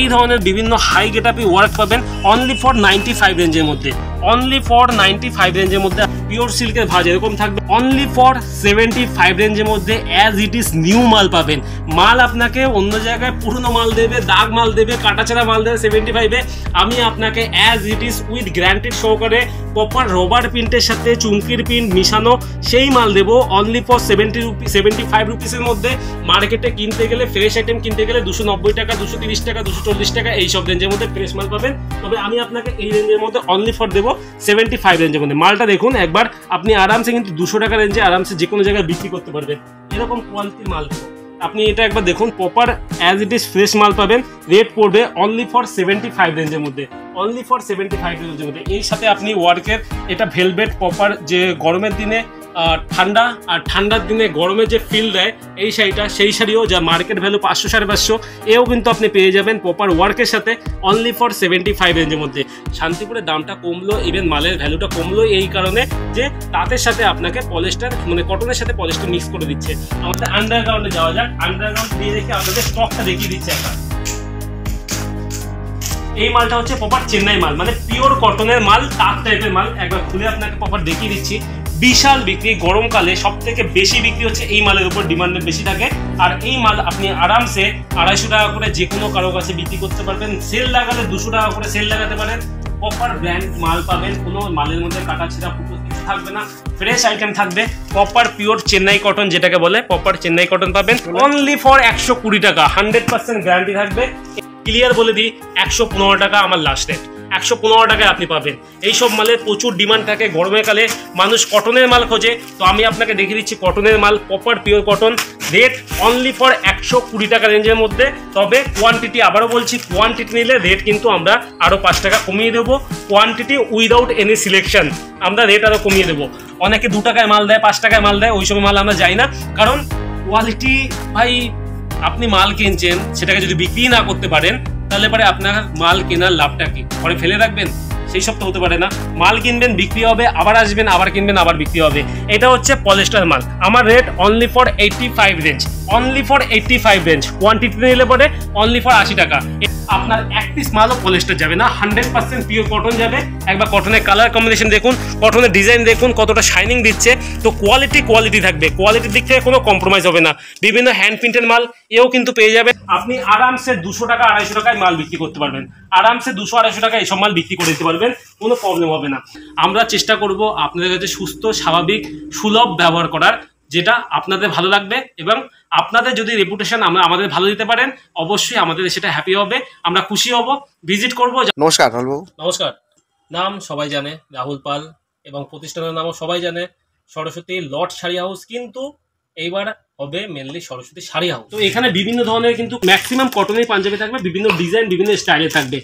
এই ধরনের বিভিন্ন হাই গেটআপি ওয়ার্ক পাবেন অনলি ফর 95 রেঞ্জের মধ্যে, অনলি ফর 95 রেঞ্জের মধ্যে। পিওর সিল্কের ভাঁজ এরকম থাকবে অনলি ফর 75 রেঞ্জের মধ্যে। অ্যাজ ইট ইজ নিউ মাল পাবেন। মাল আপনাকে অন্য জায়গায় পুরনো মাল দেবে, দাগ মাল দেবে, কাটাছেঁড়া মাল দেবে 75-এ। আমি আপনাকে as it is with guaranteed সহকারে প্রপার রবার প্রিন্টের সাথে চুমকির প্রিন্ট মিশানো সেই মাল দেবো অনলি ফর 75 রুপিসের মধ্যে। মার্কেটে কিনতে গেলে ফ্রেশ আইটেম কিনতে গেলে 290 টাকা, 230 টাকা, 240 টাকা এইসব রেঞ্জের মধ্যে ফ্রেশ মাল পাবেন। তবে আমি আপনাকে এই রেঞ্জের মধ্যে অনলি ফর দেবো 75 রেঞ্জের মধ্যে। মালটা দেখুন একবার, আপনি আরামসে কিন্তু 200 টাকা রেঞ্জে আরামসে যে কোনো জায়গায় বিক্রি করতে পারবেন। এরকম কোয়ালিটির মাল দেবো। আপনি এটা একবার দেখুন, proper as it is fresh মাল পাবেন। রেট পড়বে অনলি ফর 75 রেঞ্জের মধ্যে, অনলি ফর 75 রেঞ্জের মধ্যে। এই সাথে আপনি ওয়ার্কের এটা ভেলভেট প্রপার, যে গরমের দিনে ঠান্ডা আর ঠান্ডার দিনে গরমের যে ফিল দেয় এই শাড়িটা, সেই শাড়িও যা মার্কেট ভ্যালু 500-550, এও কিন্তু আপনি পেয়ে যাবেন প্রপার ওয়ার্কের সাথে অনলি ফর 75 রেঞ্জের মধ্যে। শান্তিপুরের দামটা কমলো, ইভেন মালের ভ্যালুটা কমলো এই কারণে যে তাদের সাথে আপনাকে পলিস্টার মানে কটনের সাথে পলিস্টার মিক্স করে দিচ্ছে। আমাদের আন্ডারগ্রাউন্ডে যাওয়া যাক। আন্ডারগ্রাউন্ড দিয়ে রেখে আপনাদের স্টকটা দেখিয়ে দিচ্ছে একটা। এই মালটা হচ্ছে প্রপার চেন্নাই মাল, মানে পিওর কটনের মাল, তার টাইপের মাল। একবার খুলে আপনাকে প্রপার দেখিয়ে দিচ্ছি। বিশাল বিক্রি, গরমকালে সব থেকে বেশি বিক্রি হচ্ছে এই মালের উপর, ডিমান্ড বেশি থাকে। আর এই মাল আপনি আরামসে 250 টাকা করে যে কোনো কারো কাছে বিক্রি করতে পারবেন। সেল লাগালে 200 টাকা করে সেল লাগাতে পারেন। প্রপার ব্র্যান্ড মাল পাবেন, কোনো মালের মধ্যে কাটাছেঁড়া ফুটো কিছু থাকবে না, ফ্রেশ আইটেম থাকবে। প্রপার পিওর চেন্নাই কটন যেটাকে বলে, প্রপার চেন্নাই কটন পাবেন অনলি ফর 120 টাকা। 100% গ্যারান্টি থাকবে। ক্লিয়ার বলে দিই, 115 টাকা আমার লাস্ট রেট। 115 টাকায় আপনি পাবেন। এইসব মালের প্রচুর ডিমান্ড থাকে। গরমের কালে মানুষ কটনের মাল খোঁজে, তো আমি আপনাকে দেখিয়ে দিচ্ছি কটনের মাল, proper pure cotton. Rate only for 120 টাকা রেঞ্জের মধ্যে। তবে কোয়ান্টিটি, আবারও বলছি, কোয়ান্টিটি নিলে রেট কিন্তু আমরা আরও 5 টাকা কমিয়ে দেবো। কোয়ান্টিটি উইদাউট এনি সিলেকশন আমরা রেট আরও কমিয়ে দেবো। অনেকে 2 টাকায় মাল দেয়, 5 টাকায় মাল দেয়, ওই সব মাল আমরা যাই না। কারণ কোয়ালিটি, ভাই আপনি মাল কিনছেন, সেটাকে যদি বিক্রি না করতে পারেন তাহলে পরে আপনার মাল কেনার লাভটা কি? পরে ফেলে রাখবেন? সেই সব তো হতে পারে না। মাল কিনবেন, বিক্রি হবে, আবার আসবেন, আবার কিনবেন, আবার বিক্রি হবে। এটা হচ্ছে পলিস্টার মাল। আমার রেট অনলি ফর 85 রেঞ্জ, অনলি ফর 85 রেঞ্জ। কোয়ান্টিটি নিলে পরে অনলি ফর 80 টাকা। আপনার এক পিস মালও পলিস্টার যাবে না, 100% পিওর কটন যাবে। একবার কটনের কালার কম্বিনেশন দেখুন, কটনের ডিজাইন দেখুন কতটা শাইনিং দিচ্ছে। তো কোয়ালিটি থাকবে, কোয়ালিটির দিক থেকে কোনো কম্প্রোমাইজ হবে না। বিভিন্ন হ্যান্ড প্রিন্টের মাল এও কিন্তু পেয়ে যাবে। আপনি আরামসে 200 টাকা 250 টাকায় মাল বিক্রি করতে পারবেন। আরামসে 200-250 টাকা এইসব মাল বিক্রি করে দিতে পারবেন, কোনো প্রবলেম হবে না। আমরা চেষ্টা করব আপনাদের কাছে সুস্থ, স্বাভাবিক, সুলভ ব্যবহার করার, যেটা আপনাদের ভালো লাগবে। এবং আপনাদের যদি রেপুটেশন আমাদের ভালো দিতে পারেন, অবশ্যই আমাদের সেটা হ্যাপি হবে, আমরা খুশি হব, ভিজিট করব। নমস্কার রাহুল বাবু। নমস্কার। নাম সবাই জানে, রাহুল পাল, এবং প্রতিষ্ঠানের নামও সবাই জানে, সরস্বতী লট শাড়ি হাউস। কিন্তু এইবার হবে মেনলি সরস্বতী শাড়ি হাউস। তো এখানে বিভিন্ন ধরনের কিন্তু ম্যাক্সিমাম কটনের পাঞ্জাবি থাকবে, বিভিন্ন ডিজাইন, বিভিন্ন স্টাইলে থাকবে।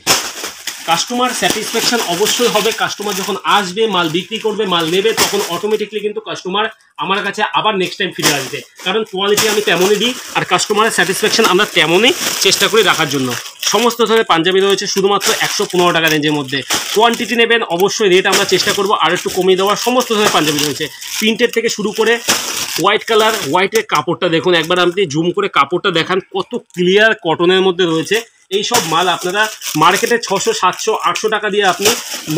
কাস্টমার স্যাটিসফ্যাকশন অবশ্যই হবে। কাস্টমার যখন আসবে, মাল বিক্রি করবে, মাল নেবে, তখন অটোমেটিকলি কিন্তু কাস্টমার আমার কাছে আবার নেক্সট টাইম ফিরে আসবে। কারণ কোয়ালিটি আমি তেমনই দিই, আর কাস্টমারের স্যাটিসফ্যাকশন আমরা তেমনই চেষ্টা করি রাখার জন্য। সমস্ত ধরনের পাঞ্জাবি রয়েছে শুধুমাত্র 115 টাকা রেঞ্জের মধ্যে। কোয়ান্টিটি নেবেন অবশ্যই, রেট আমরা চেষ্টা করবো আর একটু কমিয়ে দেওয়ার। সমস্ত ধরনের পাঞ্জাবি রয়েছে, প্রিন্টের থেকে শুরু করে হোয়াইট কালার। হোয়াইটের কাপড়টা দেখুন একবার, আপনি জুম করে কাপড়টা দেখান, কত ক্লিয়ার কটনের মধ্যে রয়েছে। এই সব মাল আপনারা মার্কেটে 600, 700, 800 টাকা দিয়ে আপনি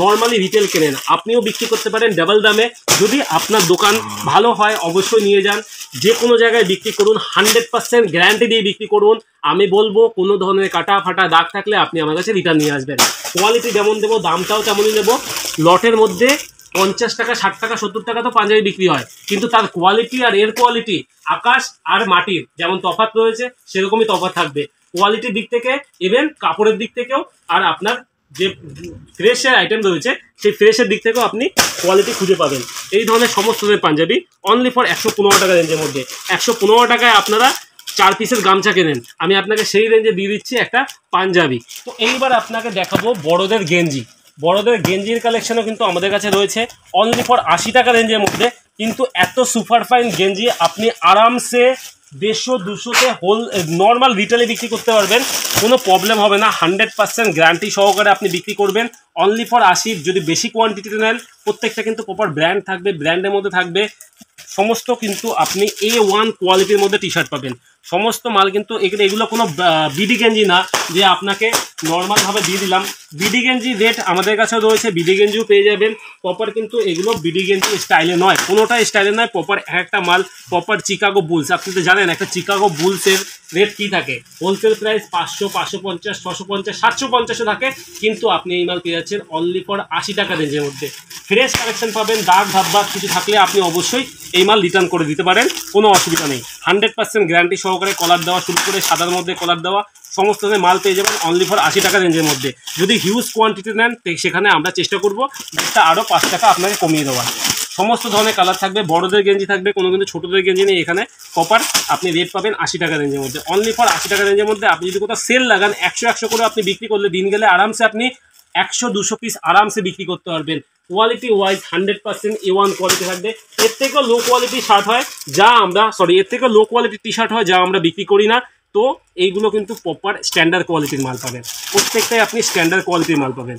নর্মালি রিটেল কেনেন, আপনিও বিক্রি করতে পারেন ডাবল দামে। যদি আপনার দোকান ভালো হয় অবশ্যই নিয়ে যান, যে কোনো জায়গায় বিক্রি করুন, 100% গ্যারান্টি দিয়ে বিক্রি করুন। আমি বলবো কোনো ধরনের কাটা ফাটা দাগ থাকলে আপনি আমার কাছে রিটার্ন নিয়ে আসবেন। কোয়ালিটি যেমন দেবো, দামটাও তেমনই নেবো। লটের মধ্যে 50 টাকা, 60 টাকা, 70 টাকা তো পাঞ্জাবি বিক্রি হয়, কিন্তু তার কোয়ালিটি আর এর কোয়ালিটি আকাশ আর মাটির যেমন তফাৎ রয়েছে, সেরকমই তফাৎ থাকবে কোয়ালিটির দিক থেকে, ইভেন কাপড়ের দিক থেকেও। আর আপনার যে ফ্রেশের আইটেম রয়েছে, সেই ফ্রেশের দিক থেকেও আপনি কোয়ালিটি খুঁজে পাবেন। এই ধরনের সমস্ত পাঞ্জাবি অনলি ফর 115 টাকা রেঞ্জের মধ্যে। 115 টাকায় আপনারা 4 পিসের গামছা কেনেন, আমি আপনাকে সেই রেঞ্জে দিয়ে দিচ্ছি একটা পাঞ্জাবি। তো এইবার আপনাকে দেখাবো বড়দের গেঞ্জি। বড়দের গেঞ্জির কালেকশনও কিন্তু আমাদের কাছে রয়েছে অনলি ফর 80 টাকা রেঞ্জের মধ্যে। কিন্তু এত সুপার ফাইন গেঞ্জি আপনি আরামসে 150-200-তে হোল নর্মাল রিটেলে বিক্রি করতে পারবেন, কোনো প্রবলেম হবে না। 100% গ্যারান্টি সহকারে আপনি বিক্রি করবেন অনলি ফর 80। যদি বেশি কোয়ান্টিটিতে নেন, প্রত্যেকটা কিন্তু প্রপার ব্র্যান্ড থাকবে, ব্র্যান্ডের মধ্যে থাকবে। সমস্ত কিন্তু আপনি A1 কোয়ালিটির মধ্যে টি শার্ট পাবেন। সমস্ত মাল কিন্তু এগুলো কোনো বিডি গেঞ্জি না যে আপনাকে নর্মালভাবে দিয়ে দিলাম। বিডি গেঞ্জি রেট আমাদের কাছেও রয়েছে, বিডি গেঞ্জিও পেয়ে যাবেন। প্রপার কিন্তু এগুলো বিডি গেঞ্জি স্টাইলে নয়, কোনোটা স্টাইলে নয়, প্রপার একটা মাল প্রপার চিকাগো বুলস। আপনি তো জানেন একটা চিকাগো বুলসের রেট কী থাকে, হোলসেল প্রাইস 500, 550, 650, 750 থাকে, কিন্তু আপনি এই মাল পেয়ে যাচ্ছেন অনলি ফর 80 টাকা রেঞ্জের মধ্যে। ফ্রেশ কালেকশন পাবেন, দাগ ধাব্বা কিছু থাকলে আপনি অবশ্যই এই মাল রিটার্ন করে দিতে পারেন, কোনো অসুবিধা নেই। 100% গ্যারান্টি সহকারে কলার দেওয়া শুরু করে সাদার মধ্যে কলার দেওয়া সমস্ত মাল পেয়ে যাবেন অনলি ফর 80 টাকা রেঞ্জের মধ্যে। যদি হিউজ কোয়ান্টিটি নেন সেখানে আমরা চেষ্টা করবো রেটটা আরও 5 টাকা আপনাকে কমিয়ে দেওয়ার। সমস্ত ধরনের কালার থাকবে, বড়দের গেঞ্জি থাকবে, কোনো কিন্তু ছোটোদের গেঞ্জি নেই এখানে। প্রপার আপনি রেট পাবেন 80 টাকা রেঞ্জের মধ্যে, অনলি ফর 80 টাকা রেঞ্জের মধ্যে। আপনি যদি কোথাও সেল লাগান 100 করে আপনি বিক্রি করলে দিন গেলে আরামসে আপনি 100-200 পিস আরামসে বিক্রি করতে পারবেন। কোয়ালিটি ওয়াইজ 100% A1 কোয়ালিটি থাকবে। এর থেকেও লো কোয়ালিটি শার্ট হয় যা আমরা এর থেকেও লো কোয়ালিটির টি শার্ট হয় যা আমরা বিক্রি করি না। তো এইগুলো কিন্তু প্রপার স্ট্যান্ডার্ড কোয়ালিটির মাল পাবেন, প্রত্যেকটাই আপনি স্ট্যান্ডার্ড কোয়ালিটির মাল পাবেন।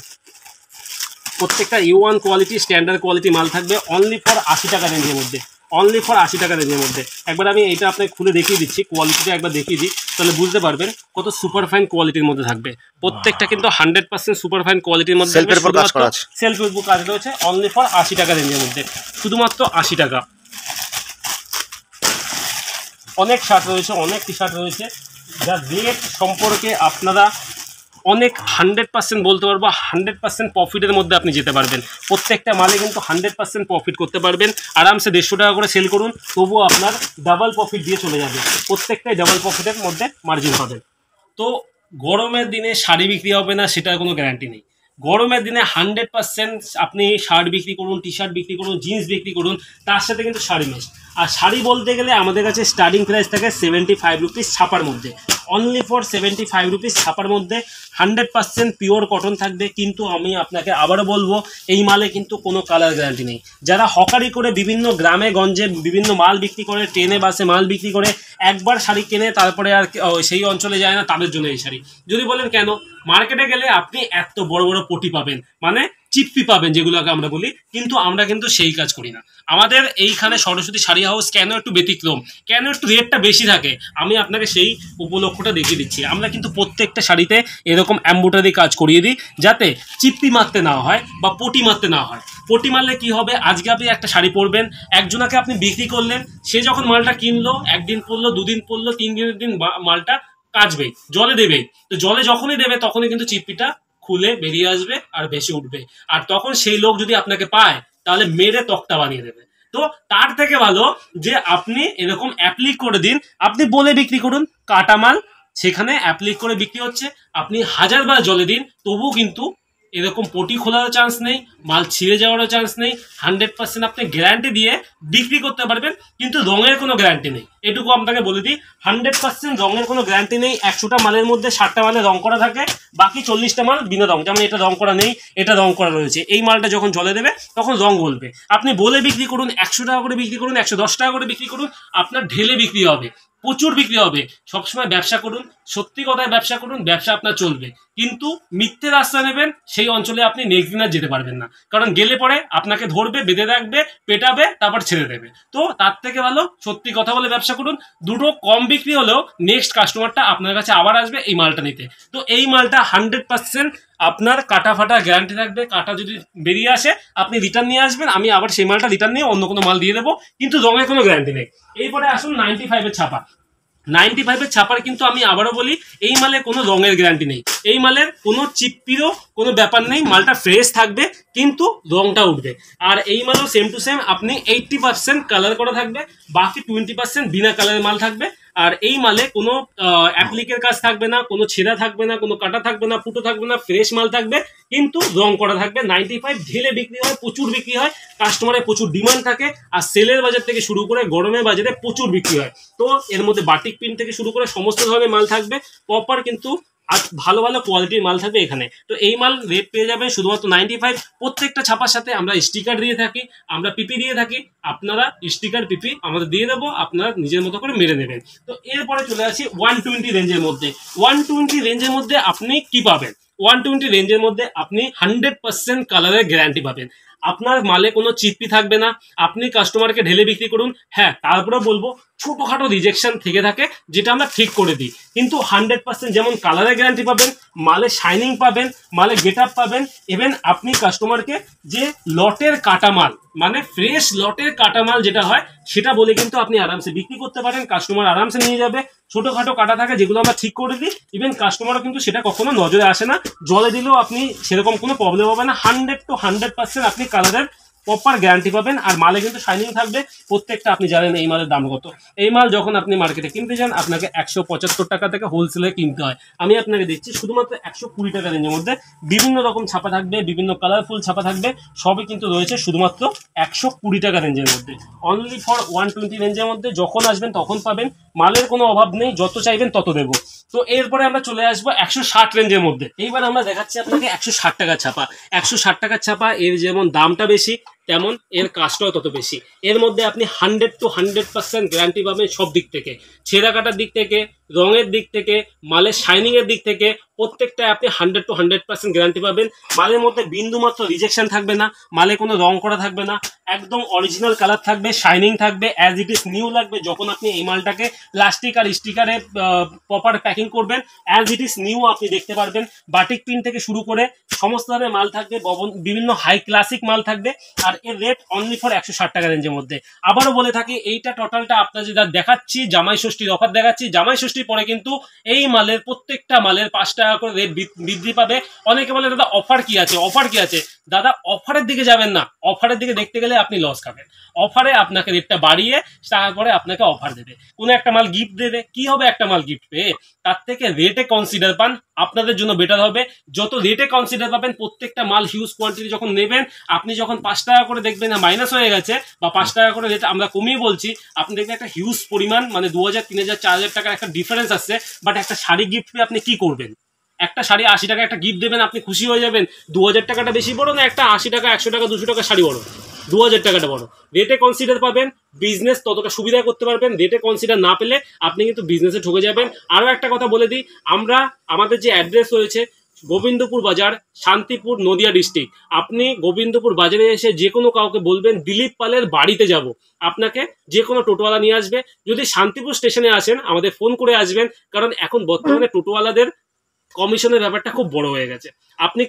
প্রত্যেকটা A1 কোয়ালিটি স্ট্যান্ডার্ড কোয়ালিটি মাল থাকবে অনলি ফর 80 টাকা রেঞ্জের মধ্যে, অনলি ফর 80 টাকা রেঞ্জের মধ্যে। একবার আমি এইটা আপনাকে খুলে দেখিয়ে দিচ্ছি, কোয়ালিটিটা একবার দেখিয়ে দিই, তাহলে বুঝতে পারবেন কত সুপার ফাইন কোয়ালিটির মধ্যে থাকবে। প্রত্যেকটা কিন্তু 100% সুপার ফাইন কোয়ালিটির মধ্যে, সেলফ বুক কাজ রয়েছে অনলি ফর 80 টাকা রেঞ্জের মধ্যে, শুধুমাত্র 80 টাকা। অনেক শার্ট রয়েছে, অনেক টি শার্ট রয়েছে, যার রেট সম্পর্কে আপনারা অনেক 100% বলতে পারবো, 100% প্রফিটের মধ্যে আপনি যেতে পারবেন। প্রত্যেকটা মালে কিন্তু 100% প্রফিট করতে পারবেন। আরামসে 150 টাকা করে সেল করুন, তবুও আপনার ডাবল প্রফিট দিয়ে চলে যাবে। প্রত্যেকটাই ডাবল প্রফিটের মধ্যে মার্জিন পাবেন। তো গরমের দিনে শাড়ি বিক্রি হবে না সেটার কোনো গ্যারান্টি নেই। গরমের দিনে 100% আপনি শার্ট বিক্রি করুন, টি শার্ট বিক্রি করুন, জিন্স বিক্রি করুন, তার সাথে কিন্তু শাড়ি মেশ। আর শাড়ি বলতে গেলে আমাদের কাছে স্টার্টিং প্রাইস থাকে 75 রুপিস ছাপার মধ্যে, অনলি ফর 75 রুপিস ছাপার মধ্যে। 100% পিওর কটন থাকবে, কিন্তু আমি আপনাকে আবারও বলবো এই মালে কিন্তু কোনো কালার গ্যারান্টি নেই। যারা হকারি করে বিভিন্ন গ্রামে গঞ্জে বিভিন্ন মাল বিক্রি করে, ট্রেনে বাসে মাল বিক্রি করে, একবার শাড়ি কেনে তারপরে আর সেই অঞ্চলে যায় না, তাদের জন্য এই শাড়ি। যদি বলেন কেন, মার্কেটে গেলে আপনি এত বড় বড় পটি পাবেন, মানে চিপ্পি পাবেন যেগুলোকে আমরা বলি, কিন্তু আমরা কিন্তু সেই কাজ করি না। আমাদের এইখানে সরস্বতী শাড়ি হাউস কেন একটু ব্যতিক্রম, কেন একটু রেটটা বেশি থাকে, আমি আপনাকে সেই উপলক্ষটা দেখিয়ে দিচ্ছি। আমরা কিন্তু প্রত্যেকটা শাড়িতে এরকম এমব্রয়ডারি কাজ করিয়ে দিই, যাতে চিপ্পি মারতে না হয় বা পটি মারতে না হয়। পটি মারলে কি হবে, আজকে আপনি একটা শাড়ি পরবেন, একজনাকে আপনি বিক্রি করলেন, সে যখন মালটা কিনলো, একদিন পরলো, দুদিন পরলো, 3 দিনের দিন মালটা কাচবে, জলে দেবে। তো জলে যখনই দেবে তখনই কিন্তু চিপ্পিটা খুলে বেরিয়ে আসবে আর ভেসে উঠবে। আর তখন সেই লোক যদি আপনাকে পায় তাহলে মেরে তক্তা বানিয়ে দেবে। তো তার থেকে ভালো যে আপনি এরকম অ্যাপ্লিক করে দিন, আপনি বলে বিক্রি করুন কাটা মাল, সেখানে অ্যাপ্লিক করে বিক্রি হচ্ছে, আপনি 1000 বার জলে দিন, তবুও কিন্তু এরকম পটি খোলারও চান্স নেই, মাল ছিঁড়ে যাওয়ারও চান্স নেই। 100% আপনি গ্যারান্টি দিয়ে বিক্রি করতে পারবেন, কিন্তু রঙের কোনো গ্যারান্টি নেই, এটুকু আপনাকে বলে দিই। 100% রঙের কোনো গ্যারান্টি নেই। 100টা মালের মধ্যে 60টা মালে রং করা থাকে, বাকি 40টা মাল বিনা রং। যেমন এটা রং করা নেই, এটা রং করা রয়েছে। এই মালটা যখন জলে দেবে তখন রং বলবে। আপনি বলে বিক্রি করুন, 100 টাকা করে বিক্রি করুন, 110 টাকা করে বিক্রি করুন, আপনার ঢেলে বিক্রি হবে, প্রচুর বিক্রি হবে। সবসময় ব্যবসা করুন, সত্যি কথায় ব্যবসা করুন, ব্যবসা আপনার চলবে। কিন্তু মিথ্যে রাস্তা নেবেন, সেই অঞ্চলে আপনি নেক্সট দিন আর যেতে পারবেন না, কারণ গেলে পরে আপনাকে ধরবে, বেঁধে রাখবে, পেটাবে, তারপর ছেড়ে দেবে। তো তার থেকে ভালো সত্যি কথা বলে ব্যবসা করুন। দুটো কম বিক্রি হলেও নেক্সট কাস্টমারটা আপনার কাছে আবার আসবে এই মালটা নিতে। তো এই মালটা 100% আপনার কাটা ফাটা গ্যারান্টি থাকবে। কাটা যদি বেরিয়ে আসে আপনি রিটার্ন নিয়ে আসবেন, আমি আবার সেই মালটা রিটার্ন নিয়ে অন্য কোনো মাল দিয়ে দেবো, কিন্তু রঙের কোনো গ্যারান্টি নেই। এরপরে আসুন 95-এর ছাপা। 95-এর ছাপার কিন্তু আমি আবারও বলি, এই মালে কোনো রঙের গ্যারান্টি নেই, এই মালের কোনো চিপ্পিরও কোনো ব্যাপার নেই, মালটা ফ্রেশ থাকবে কিন্তু রঙটা উঠবে। আর এই মালও সেম টু সেম, আপনি 80% কালার করা থাকবে, বাকি 20% বিনা কালারের মাল থাকবে। আর এই মালে কোনো অ্যাপ্লিকের কাজ থাকবে না, কোনো ছেঁড়া থাকবে না, কোনো কাটা থাকবে না, ফুটো থাকবে না, ফ্রেশ মাল থাকবে, কিন্তু রং করা থাকবে। 95 ঢেলে বিক্রি হয়, প্রচুর বিক্রি হয়, কাস্টমারের প্রচুর ডিমান্ড থাকে। আর সেলের বাজার থেকে শুরু করে গরমের বাজারে প্রচুর বিক্রি হয়। তো এর মধ্যে বাটিক প্রিন্ট থেকে শুরু করে সমস্ত ধরনের মাল থাকবে, প্রপার কিন্তু আর ভালো ভালো কোয়ালিটির মাল থাকবে এখানে। তো এই মাল রেট পেয়ে যাবেন শুধুমাত্র 95। প্রত্যেকটা ছাপার সাথে আমরা স্টিকার দিয়ে থাকি, আমরা পিপি দিয়ে থাকি, আপনারা স্টিকার পিপি আমাদের দিয়ে দেবো, আপনারা নিজের মতো করে মেরে নেবেন। তো এরপরে চলে আসি 120 রেঞ্জের মধ্যে। 120 রেঞ্জের মধ্যে আপনি কি পাবেন? 120 রেঞ্জের মধ্যে আপনি 100% কালারের গ্যারান্টি পাবেন। আপনার মালে কোনো চিপি থাকবে না, আপনি কাস্টমারকে ঢেলে বিক্রি করুন। হ্যাঁ, তারপরে বলবো ছোটোখাটো রিজেকশন থেকে থাকে যেটা আমরা ঠিক করে দিই, কিন্তু 100% যেমন কালারের গ্যারান্টি পাবেন, মালে শাইনিং পাবেন, মালে গেট আপ পাবেন। ইভেন আপনি কাস্টমারকে যে লটের কাটা মাল, মানে ফ্রেশ লটের কাটা মাল যেটা হয় সেটা বলে কিন্তু আপনি আরামসে বিক্রি করতে পারেন, কাস্টমার আরামসে নিয়ে যাবে। ছোটোখাটো কাটা থাকে যেগুলো আমরা ঠিক করে দিই, ইভেন কাস্টমারও কিন্তু সেটা কখনো নজরে আসে না, জলে দিলেও আপনি সেরকম কোনো প্রবলেম হবে না। 100% আপনি কালারের প্রপার গ্যারান্টি পাবেন, আর মালে কিন্তু শাইনিং থাকবে প্রত্যেকটা। আপনি জানেন এই মালের দাম কত। এই মাল যখন আপনি মার্কেটে কিনতে যান আপনাকে 175 টাকা থেকে হোলসেলে কিনতে হয়। আমি আপনাকে দিচ্ছি শুধুমাত্র 120 টাকা রেঞ্জের মধ্যে। বিভিন্ন রকম ছাপা থাকবে, বিভিন্ন কালারফুল ছাপা থাকবে, সবই কিন্তু রয়েছে শুধুমাত্র 120 টাকা রেঞ্জের মধ্যে। অনলি ফর 120 রেঞ্জের মধ্যে যখন আসবেন তখন পাবেন, মালের কোনো অভাব নেই, যত চাইবেন তত দেবো। তো এরপরে আমরা চলে আসবো 160 রেঞ্জের মধ্যে। এইবার আমরা দেখাচ্ছি আপনাকে 160 টাকার ছাপা। 160 টাকার ছাপা, এর যেমন দামটা বেশি তেমন এর কাজটাও তত বেশি। এর মধ্যে আপনি 100% গ্যারান্টি পাবেন সব দিক থেকে, ছেঁড়া কাটার দিক থেকে, রঙের দিক থেকে, মালের শাইনিংয়ের দিক থেকে, প্রত্যেকটায় আপনি 100% গ্যারান্টি পাবেন। মালের মধ্যে বিন্দুমাত্র রিজেকশন থাকবে না, মালে কোনো রং করা থাকবে না, একদম অরিজিনাল কালার থাকবে, শাইনিং থাকবে, অ্যাজ ইট ইজ নিউ লাগবে। যখন আপনি এই মালটাকে প্লাস্টিক আর স্টিকারে প্রপার প্যাকিং করবেন, অ্যাজ ইট ইজ নিউ আপনি দেখতে পারবেন। বাটিক প্রিন্ট থেকে শুরু করে সমস্ত ধরনের মাল থাকবে, বিভিন্ন হাই ক্লাসিক মাল থাকবে, আর এর রেট অনলি ফর 160 টাকা রেঞ্জের মধ্যে। আবারও বলে থাকি, এইটা টোটালটা আপনার যেটা দেখাচ্ছি জামাই ষষ্ঠীর অফার দেখাচ্ছি। জামাই ষষ্ঠীর পরে কিন্তু এই মালের প্রত্যেকটা মালের 5 টাকা করে রেট বৃদ্ধি পাবে। অনেকে বলে দাদা অফার কি আছে, অফার কি আছে? দাদা অফারের দিকে যাবেন না, অফারের দিকে দেখতে গেলে আপনি লস খাবেন। অফারে আপনাকে রেটটা বাড়িয়ে তারপরে আপনাকে অফার দেবে, কোনো একটা মাল গিফট দেবে। কি হবে একটা মাল গিফট পেয়ে? তার থেকে রেটে কনসিডার পান, আপনাদের জন্য বেটার হবে। যত রেটে কনসিডার পাবেন, প্রত্যেকটা মাল হিউজ কোয়ান্টিটি যখন নেবেন, আপনি যখন 5 টাকা করে দেখবেন না মাইনাস হয়ে গেছে, বা 5 টাকা করে রেট আমরা কমিয়ে বলছি, আপনি দেখবেন একটা হিউজ পরিমাণ, মানে 2000, 3000, 4000 টাকার একটা ডিফারেন্স আসছে। বাট একটা শাড়ি গিফট পেয়ে আপনি কি করবেন? একটা শাড়ি 80 টাকা একটা গিফট দেবেন, আপনি খুশি হয়ে যাবেন। 2000 টাকাটা বেশি বড় না একটা 80 টাকা, 100 টাকা, 200 টাকা শাড়ি বড়? 2000 টাকাটা বড়। রেটে কনসিডার পাবেন, বিজনেস ততটা সুবিধা করতে পারবেন। রেটে কনসিডার না পেলে আপনি কিন্তু বিজনেসে ঠকে যাবেন। আরও একটা কথা বলে দিই, আমাদের যে অ্যাড্রেস রয়েছে গোবিন্দপুর বাজার, শান্তিপুর, নদিয়া ডিস্ট্রিক্ট। আপনি গোবিন্দপুর বাজারে এসে যে কোনো কাউকে বলবেন দিলীপ পালের বাড়িতে যাব, আপনাকে যে কোনো টোটোওয়ালা নিয়ে আসবে। যদি শান্তিপুর স্টেশনে আসেন আমাদের ফোন করে আসবেন, কারণ এখন বর্তমানে টোটোওয়ালাদের কমিশনের ব্যাপারটা খুব বড় হয়ে গেছে। আপনি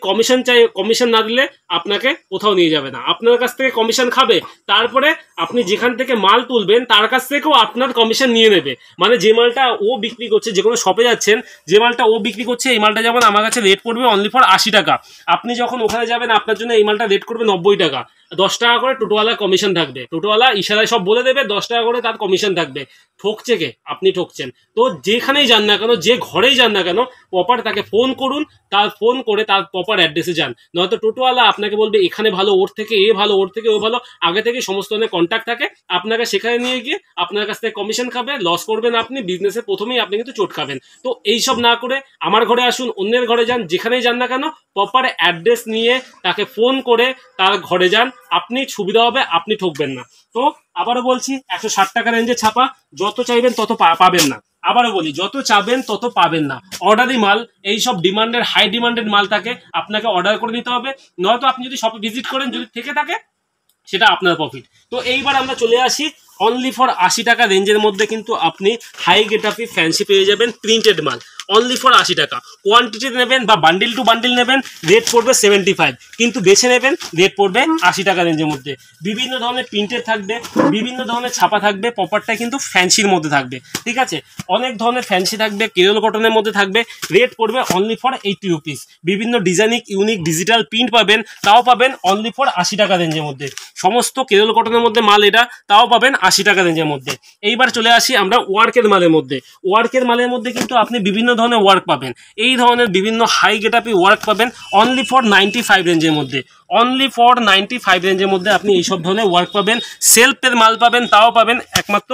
কমিশন না দিলে আপনাকে কোথাও নিয়ে যাবে না, আপনার কাছ থেকে কমিশন খাবে। তারপরে আপনি যেখান থেকে মাল তুলবেন তার কাছ থেকেও আপনার কমিশন নিয়ে নেবে। মানে যে মালটা ও বিক্রি করছে, যে কোনো শপে যাচ্ছেন, যে মালটা ও বিক্রি করছে, এই মালটা যেমন আমার কাছে রেট পড়বে অনলি ফর 80 টাকা, আপনি যখন ওখানে যাবেন আপনার জন্য এই মালটা রেট করবে 90 টাকা। 10 টাকা করে টোটোওয়ালার কমিশন থাকবে, টোটোওয়ালা ইশারায় সব বলে দেবে, 10 টাকা করে তার কমিশন থাকবে। ঠকছে কে? আপনি ঠকছেন। তো যেখানেই যান না কেন, যে ঘরেই যান না কেন, প্রপার তাকে ফোন করুন, তার ফোন করে তার প্রপার অ্যাড্রেসে যান। নয়তো টোটোওয়ালা আপনাকে বলবে এখানে ভালো, ওর থেকে এ ভালো, ওর থেকে ও ভালো, আগে থেকে সমস্ত ধরনের কন্ট্যাক্ট থাকে। আপনাকে সেখানে নিয়ে গিয়ে আপনার কাছ থেকে কমিশন খাবে, লস করবেন আপনি, বিজনেসে প্রথমেই আপনি কিন্তু চোট খাবেন। তো এইসব না করে আমার ঘরে আসুন, অন্যের ঘরে যান, যেখানেই যান না কেন প্রপার অ্যাড্রেস নিয়ে তাকে ফোন করে তার ঘরে যান, আপনি সুবিধা হবে, আপনি ঠকবেন না। তো আবারও বলছি, 160 টাকা রেঞ্জে ছাপা, যত চাইবেন তত পাবেন না। আবারও বলি, যত চাবেন তত পাবেন না। অর্ডারি মাল, এই সব ডিমান্ডের, হাই ডিমান্ডেড মাল থাকে, আপনাকে অর্ডার করে নিতে হবে। নয়তো আপনি যদি শপে ভিজিট করেন, যদি থেকে থাকে সেটা আপনার প্রফিট। তো এইবার আমরা চলে আসি অনলি ফর 80 টাকা রেঞ্জের মধ্যে কিন্তু আপনি হাই গেটআপি ফ্যান্সি পেয়ে যাবেন প্রিন্টেড মাল অনলি ফর 80 টাকা। কোয়ান্টিটি নেবেন বা বান্ডিল টু বান্ডিল নেবেন, রেট পড়বে 75, কিন্তু বেছে নেবেন রেট পড়বে 80 টাকা রেঞ্জের মধ্যে। বিভিন্ন ধরনের প্রিন্টেড থাকবে, বিভিন্ন ধরনের ছাপা থাকবে, প্রপারটা কিন্তু ফ্যান্সির মধ্যে থাকবে, ঠিক আছে? অনেক ধরনের ফ্যান্সি থাকবে, কেরল কটনের মধ্যে থাকবে, রেট পড়বে অনলি ফর 80 রুপিস। বিভিন্ন ডিজাইনিক ইউনিক ডিজিটাল প্রিন্ট পাবেন, তাও পাবেন অনলি ফর 80 টাকা রেঞ্জের মধ্যে। সমস্ত কেরল কটনের মধ্যে মাল এটা, তাও পাবেন 80 টাকা রেঞ্জের মধ্যে। এইবার চলে আসি আমরা ওয়ার্কের মালের মধ্যে। ওয়ার্কের মালের মধ্যে কিন্তু আপনি বিভিন্ন ধরনের ওয়ার্ক পাবেন, এই ধরনের বিভিন্ন হাই গেটআপি ওয়ার্ক পাবেন অনলি ফর 95 রেঞ্জের মধ্যে। অনলি ফর 95 রেঞ্জের মধ্যে আপনি এইসব ধরনের ওয়ার্ক পাবেন। সেলফের মাল পাবেন, তাও পাবেন একমাত্র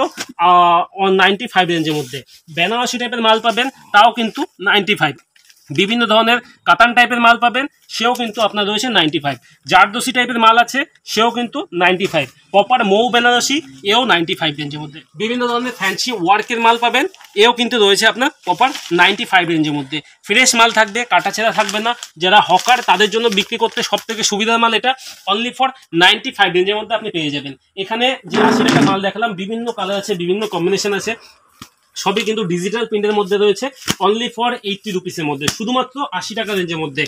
95 রেঞ্জের মধ্যে। বেনারসি টাইপের মাল পাবেন, তাও কিন্তু 95। বিভিন্ন ধরনের কাতান টাইপের মাল পাবেন, সেও কিন্তু আপনার রয়েছে 95। জারদোসি টাইপের মাল আছে, সেও কিন্তু 95। প্রপার মৌ বেনারসি, এও 95 রেঞ্জের মধ্যে। বিভিন্ন ধরনের ফ্যান্সি ওয়ার্কের মাল পাবেন, এও কিন্তু রয়েছে আপনার প্রপার 95 রেঞ্জের মধ্যে। ফ্রেশ মাল থাকবে, কাটাছেঁড়া থাকবে না। যারা হকার তাদের জন্য বিক্রি করতে সব থেকে সুবিধার মাল এটা। অনলি ফর 95 রেঞ্জের মধ্যে আপনি পেয়ে যাবেন। এখানে যে 80 টাকা মাল দেখালাম, বিভিন্ন কালার আছে, বিভিন্ন কম্বিনেশন আছে, সবই কিন্তু ডিজিটাল প্রিন্টের মধ্যে রয়েছে। অনলি ফর 80 রুপিসের মধ্যে, শুধুমাত্র 80 টাকা রেঞ্জের মধ্যে।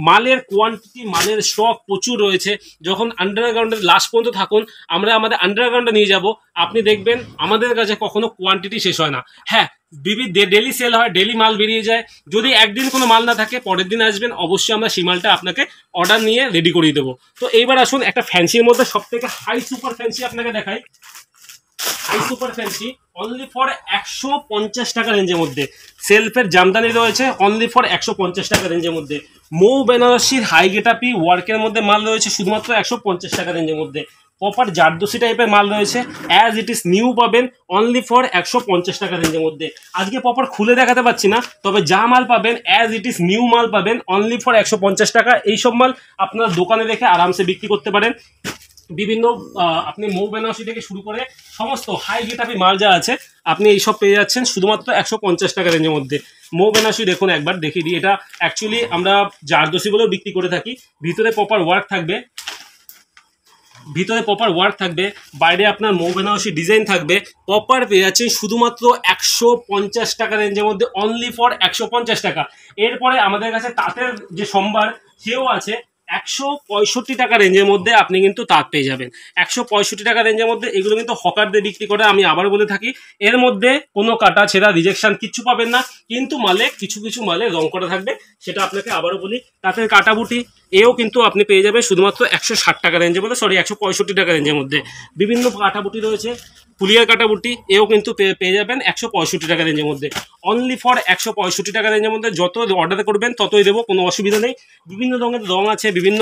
মালের কোয়ান্টিটি, মালের স্টক প্রচুর রয়েছে। যখন আন্ডারগ্রাউন্ডের লাস্ট পর্যন্ত থাকুন, আমরা আমাদের আন্ডারগ্রাউন্ডে নিয়ে যাব, আপনি দেখবেন আমাদের কাছে কখনো কোয়ান্টিটি শেষ হয় না। হ্যাঁ, ডেলি সেল হয়, ডেলি মাল বেরিয়ে যায়। যদি একদিন কোনো মাল না থাকে, পরের দিন আসবেন, অবশ্যই আমরা সেই মালটা আপনাকে অর্ডার নিয়ে রেডি করিয়ে দেবো। তো এইবার আসুন একটা ফ্যান্সির মধ্যে সব থেকে হাই সুপার ফ্যান্সি আপনাকে দেখাই। Hi super fancy only for 150 টাকা রেঞ্জের মধ্যে। সেলফের জামদানি রয়েছে অনলি ফর 150 টাকা রেঞ্জের মধ্যে। মৌ বেনারসির হাই গেটাপি ওয়ার্কের মধ্যে মাল রয়েছে শুধুমাত্র 150 টাকা রেঞ্জের মধ্যে। প্রপার জারদোসি টাইপের মাল রয়েছে, অ্যাজ ইট ইজ নিউ পাবেন অনলি ফর 150 টাকা রেঞ্জের মধ্যে। আজকে প্রপার খুলে দেখাতে পাচ্ছি না, তবে যা মাল পাবেন অ্যাজ ইট ইজ নিউ মাল পাবেন অনলি ফর 150 টাকা। এইসব মাল আপনার দোকানে রেখে আরামসে বিক্রি করতে পারেন। বিভিন্ন আপনি মৌ বেনারসি থেকে শুরু করে সমস্ত হাই গেটাপি মাল যা আছে, আপনি এইসব পেয়ে যাচ্ছেন শুধুমাত্র 150 টাকা রেঞ্জের মধ্যে। মৌ বেনারসি দেখুন, একবার দেখিয়ে দিই। এটা অ্যাকচুয়ালি আমরা জারদোসিগুলোও বিক্রি করে থাকি। ভিতরে প্রপার ওয়ার্ক থাকবে, বাইরে আপনার মৌ বেনারসি ডিজাইন থাকবে। প্রপার পেয়ে যাচ্ছেন শুধুমাত্র 150 টাকা রেঞ্জের মধ্যে, অনলি ফর 150 টাকা। এরপরে আমাদের কাছে তাঁতের যে সম্ভার, সেও আছে 165 টাকা রেঞ্জের মধ্যে। আপনি কিন্তু তাঁত পেয়ে যাবেন 165 টাকা রেঞ্জের মধ্যে। এগুলো কিন্তু হকারদের বিক্রি করে, আমি আবার বলে থাকি। এর মধ্যে কোনো কাটা ছেঁড়া রিজেকশন কিচ্ছু পাবেন না, কিন্তু মালে কিছু কিছু মালে রং করা থাকবে, সেটা আপনাকে আবারও বলি। তাঁতের কাটাবুটি, এও কিন্তু আপনি পেয়ে যাবেন শুধুমাত্র 160 টাকা রেঞ্জের মধ্যে, 165 টাকা রেঞ্জের মধ্যে। বিভিন্ন কাটাবুটি রয়েছে, ফুলিয়ার কাটাবুটি, এও কিন্তু পেয়ে যাবেন 165 টাকা রেঞ্জের মধ্যে। অনলি ফর 165 টাকা রেঞ্জের মধ্যে। যত অর্ডার করবেন ততই দেবো, কোনো অসুবিধা নেই। বিভিন্ন রঙের রং আছে, বিভিন্ন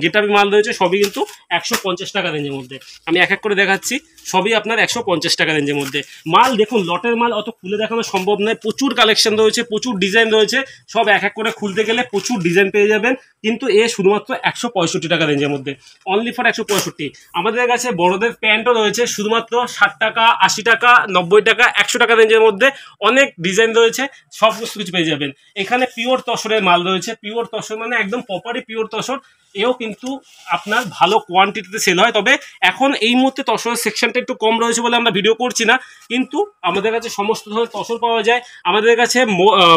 গেটাপি মাল রয়েছে, সবই কিন্তু 150 টাকা রেঞ্জের মধ্যে। আমি এক এক করে দেখাচ্ছি, সবই আপনার 150 টাকা রেঞ্জের মধ্যে। মাল দেখুন, লটের মাল অত খুলে দেখানো সম্ভব নয়, প্রচুর কালেকশন রয়েছে, প্রচুর ডিজাইন রয়েছে। সব এক এক করে খুলতে গেলে প্রচুর ডিজাইন পেয়ে যাবেন, কিন্তু এ শুধুমাত্র 165 টাকা রেঞ্জের মধ্যে, অনলি ফর 165। আমাদের কাছে বড়দের প্যান্টও রয়েছে শুধুমাত্র 60 টাকা, 80 টাকা, 90 টাকা, 100 টাকা রেঞ্জের মধ্যে। অনেক ডিজাইন রয়েছে, সব কিছু পেয়ে যাবেন। এখানে পিওর তসরের মাল রয়েছে, পিওর তসর মানে একদম প্রপারই পিওর তসর। এও কিন্তু আপনার ভালো কোয়ান্টিটিতে সেল হয়। তবে এখন এই মুহূর্তে তসরের সেকশনটা একটু কম রয়েছে বলে আমরা ভিডিও করছি না, কিন্তু আমাদের কাছে সমস্ত ধরনের তসর পাওয়া যায়। আমাদের কাছে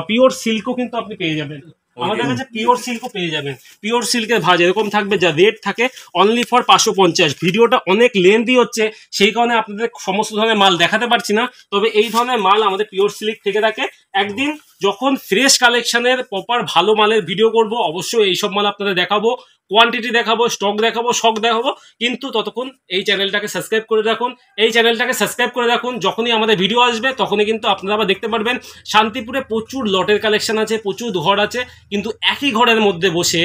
পিওর সিল্কও কিন্তু আপনি পেয়ে যাবেন, আমাদের কাছে পিওর সিল্কও পেয়ে যাবেন। পিওর সিল্কের ভাঁজ এরকম থাকবে, যা রেট থাকে অনলি ফর 550। ভিডিওটা অনেক লেন্থি হচ্ছে, সেই কারণে আপনাদের সমস্ত ধরনের মাল দেখাতে পারছি না। তবে এই ধরনের মাল আমাদের পিওর সিল্ক থেকে থাকে। একদিন যখন ফ্রেশ কালেকশনের প্রপার ভালো মালের ভিডিও করব, অবশ্যই এইসব মাল আপনাদের দেখাবো, কোয়ান্টিটি দেখাবো, স্টক দেখাবো, শখ দেখাবো। কিন্তু ততক্ষণ এই চ্যানেলটাকে সাবস্ক্রাইব করে রাখুন। যখনই আমাদের ভিডিও আসবে তখনই কিন্তু আপনারা আবার দেখতে পারবেন। শান্তিপুরে প্রচুর লটের কালেকশন আছে, প্রচুর ঘর আছে, কিন্তু একই ঘরের মধ্যে বসে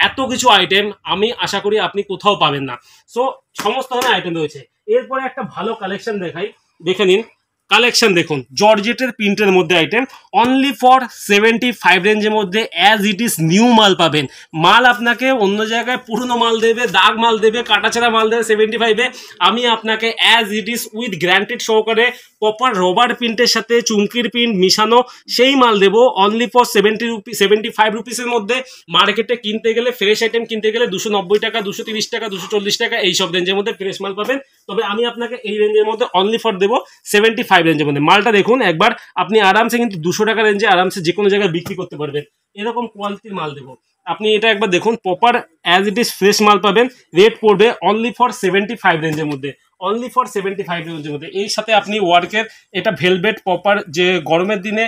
এত কিছু আইটেম আমি আশা করি আপনি কোথাও পাবেন না। সো সমস্ত ধরনের আইটেম রয়েছে। এরপরে একটা ভালো কালেকশন দেখাই, দেখে নিন। কালেকশন দেখুন, জর্জেটের প্রিন্টের মধ্যে আইটেম অনলি ফর 75 রেঞ্জের মধ্যে। অ্যাজ ইট ইজ নিউ মাল পাবেন। মাল আপনাকে অন্য জায়গায় পুরনো মাল দেবে, দাগ মাল দেবে, কাটাছেঁড়া মাল দেবে 75-এ। আমি আপনাকে as it is with guaranteed সহকারে প্রপার রবার প্রিন্টের সাথে চুমকির প্রিন্ট মিশানো সেই মাল দেবো অনলি ফর 75 রুপিসের মধ্যে। মার্কেটে কিনতে গেলে, ফ্রেশ আইটেম কিনতে গেলে 290 টাকা, 230 টাকা, 240 টাকা এইসব রেঞ্জের মধ্যে ফ্রেশ মাল পাবেন। তবে আমি আপনাকে এই রেঞ্জের মধ্যে অনলি ফর দেবো 75 রেঞ্জের মধ্যে। মালটা দেখুন একবার, আপনি আরামসে কিন্তু 200 টাকা রেঞ্জে আরামসে যে কোনো জায়গায় বিক্রি করতে পারবেন, এরকম কোয়ালিটির মাল দেবো। আপনি এটা একবার দেখুন, proper as it is fresh মাল পাবেন। রেট পড়বে অনলি ফর 75 রেঞ্জের মধ্যে, অনলি ফর 75 রেঞ্জের মধ্যে। এই সাথে আপনি ওয়ার্কের এটা ভেলভেট প্রপার, যে গরমের দিনে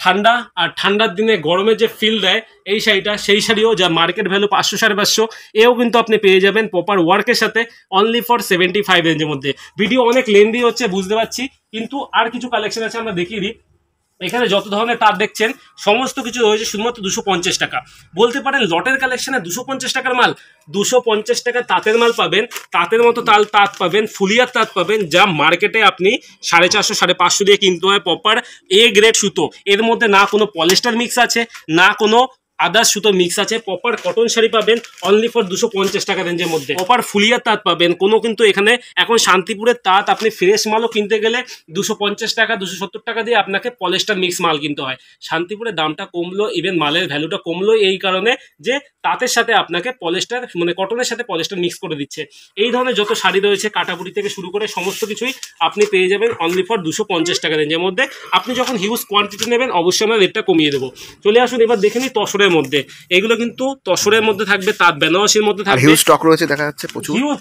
ঠান্ডা আর ঠান্ডার দিনে গরমের যে ফিল দেয় এই শাড়িটা, সেই শাড়িও যা মার্কেট ভ্যালু 500 550, এও কিন্তু আপনি পেয়ে যাবেন প্রপার ওয়ার্কের সাথে অনলি ফর 75 রেঞ্জের মধ্যে। ভিডিও অনেক লেন্দি হচ্ছে বুঝতে পারছি, কিন্তু আর কিছু কালেকশন আছে আমরা দেখিয়ে দিই। এখানে যত ধরনের তাঁত দেখছেন সমস্ত কিছু রয়েছে শুধুমাত্র 250 টাকা। বলতে পারেন লটের কালেকশনে 250 টাকার মাল, 250 টাকা তাঁতের মাল পাবেন, তাঁতের মতো তাঁত পাবেন, ফুলিয়ার তাঁত পাবেন, যা মার্কেটে আপনি 450 550 দিয়ে কিনতে হয় প্রপার এ গ্রেড সুতো। এর মধ্যে না কোনো পলিস্টার মিক্স আছে, না কোনো আদার্স সুতো মিক্স আছে। প্রপার কটন শাড়ি পাবেন অনলি ফর 250 টাকা রেঞ্জের মধ্যে। প্রপার ফুলিয়ার তাঁত পাবেন, কোনো কিন্তু এখানে এখন শান্তিপুরের তাঁত আপনি ফ্রেশ মালও কিনতে গেলে 250 টাকা 270 টাকা দিয়ে আপনাকে পলিস্টার মিক্স মাল কিনতে হয়। শান্তিপুরের দামটা কমলো, ইভেন মালের ভ্যালুটা কমলো এই কারণে যে তাঁতের সাথে আপনাকে পলিস্টার মানে কটনের সাথে পলিস্টার মিক্স করে দিচ্ছে। এই ধরনের যত শাড়ি রয়েছে কাটাপুরি থেকে শুরু করে সমস্ত কিছুই আপনি পেয়ে যাবেন অনলি ফর 250 টাকা রেঞ্জের মধ্যে। আপনি যখন হিউজ কোয়ান্টিটি নেবেন অবশ্যই আমরা রেটটা কমিয়ে দেবো। চলে আসুন এবার দেখে নিই তসরের মধ্যে। এগুলো কিন্তু তসরের মধ্যে থাকবে, তাঁত বেনারসির মধ্যে থাকবে। হিউজ স্টক রয়েছে, দেখা যাচ্ছে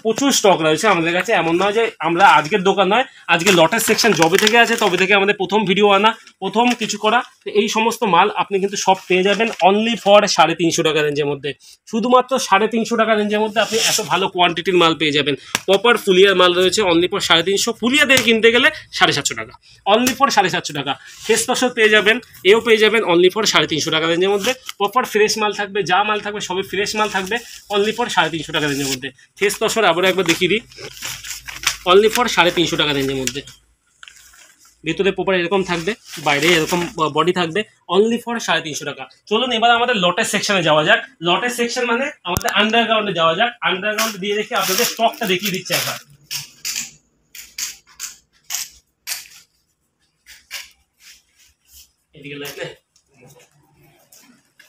প্রচুর স্টক রয়েছে আমাদের কাছে। এমন নয় যে আমরা আজকের দোকান নয়, আজকে লটের সেকশন যবে থেকে আছে তবে থেকে আমাদের প্রথম ভিডিও আনা, প্রথম কিছু করা। এই সমস্ত মাল আপনি কিন্তু সব পেয়ে যাবেন অনলি ফর 350 টাকা রেঞ্জের মধ্যে। শুধুমাত্র 350 টাকা রেঞ্জের মধ্যে আপনি এত ভালো কোয়ান্টিটির মাল পেয়ে যাবেন। প্রপার ফুলিয়ার মাল রয়েছে অনলি ফর 350। ফুলিয়াদের কিনতে গেলে 750 টাকা, অনলি ফর 750 টাকা। ফ্রেশ তসর পেয়ে যাবেন, এও পেয়ে যাবেন অনলি ফর 350 টাকা রেঞ্জের মধ্যে। প্রপার ফ্রেশ মাল থাকবে, যা মাল থাকবে সবই ফ্রেশ মাল থাকবে অনলি ফর 350 টাকা রেঞ্জের মধ্যে। ফ্রেশ তসর আবার একবার দেখিয়ে দিই, অনলি ফর 350 টাকা রেঞ্জের মধ্যে। ভিতরে প্রপার এরকম থাকবে, বাইরে এরকম বডি থাকবে, অনলি ফর 350 টাকা। চলুন এবার আমাদের লটের সেকশনে যাওয়া যাক। লটের সেকশন মানে আমাদের আন্ডারগ্রাউন্ডে যাওয়া যাক। আন্ডারগ্রাউন্ডে দিয়ে রেখে আপনাদের স্টকটা দেখিয়ে দিচ্ছে একবার। এদিকে লাগবে